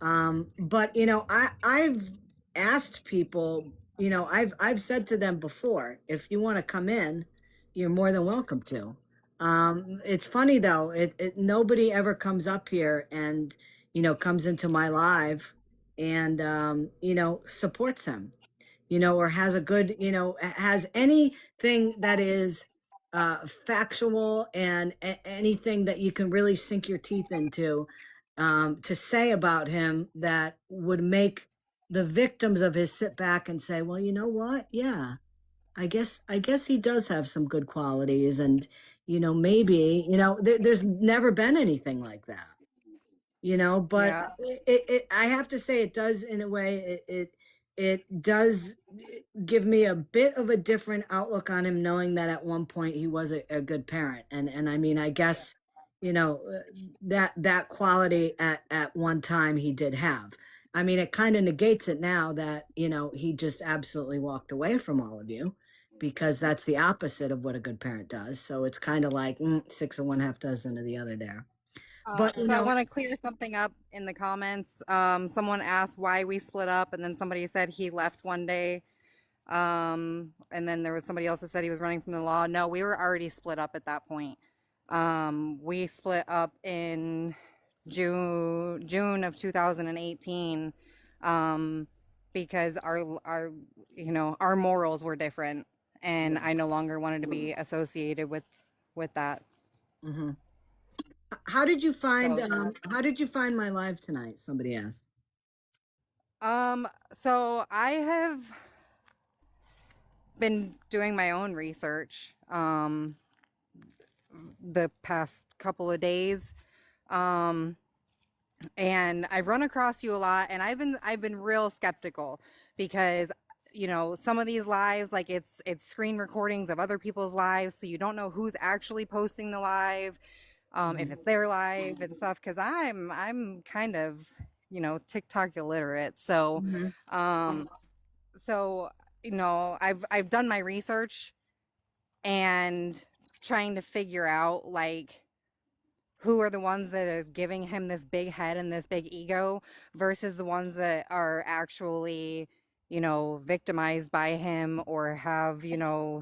But I've asked people, I've said to them before, if you want to come in, you're more than welcome to. It's funny though, nobody ever comes up here and, comes into my live and, supports him, or has a good, has anything that is factual and anything that you can really sink your teeth into, to say about him that would make the victims of his sit back and say, well, you know what? Yeah, I guess he does have some good qualities, and maybe there's never been anything like that, but Yeah. I have to say it does, in a way, it does give me a bit of a different outlook on him, knowing that at one point he was a good parent. And I mean, I guess, that quality at one time he did have. I mean, it kind of negates it now that, he just absolutely walked away from all of you, because that's the opposite of what a good parent does. So it's kind of like, six of one, half dozen of the other there. But, So I want to clear something up in the comments. Someone asked why we split up, and then somebody said he left one day. And then there was somebody else that said he was running from the law. No, we were already split up at that point. We split up in June of 2018, because our morals were different, and I no longer wanted to be associated with that. mhm. How did you find my live tonight? Somebody asked. So I have been doing my own research the past couple of days. Um, and I've run across you a lot, and I've been real skeptical because some of these lives, like, it's screen recordings of other people's lives, so you don't know who's actually posting the live, if Mhm. it's their live and stuff, because I'm kind of TikTok illiterate. So Mhm. um so I've done my research and trying to figure out, like, who are the ones that is giving him this big head and this big ego versus the ones that are actually victimized by him or have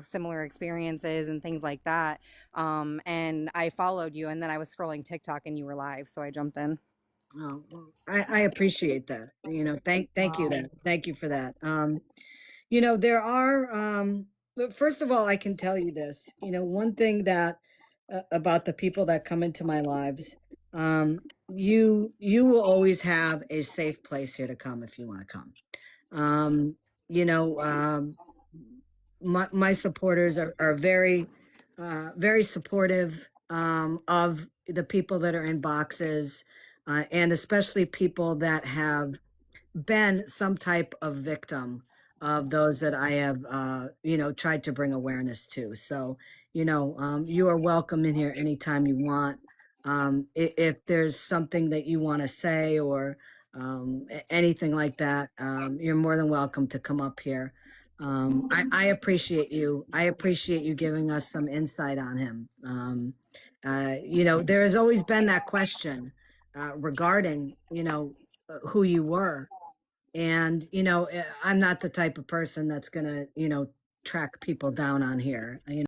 similar experiences and things like that. And I followed you, and then I was scrolling TikTok and you were live, so I jumped in. Oh, well, I appreciate that. Thank you then. Thank you for that. There are, but first of all, I can tell you this, one thing that, about the people that come into my lives, you will always have a safe place here to come if you want to come. Um, you know, my supporters are very, very supportive, of the people that are in boxes, and especially people that have been some type of victim of those that I have, tried to bring awareness to. So, you are welcome in here anytime you want. If there's something that you want to say, or anything like that, you're more than welcome to come up here. I appreciate you. I appreciate you giving us some insight on him. There has always been that question, regarding, who you were. And, I'm not the type of person that's going to, track people down on here.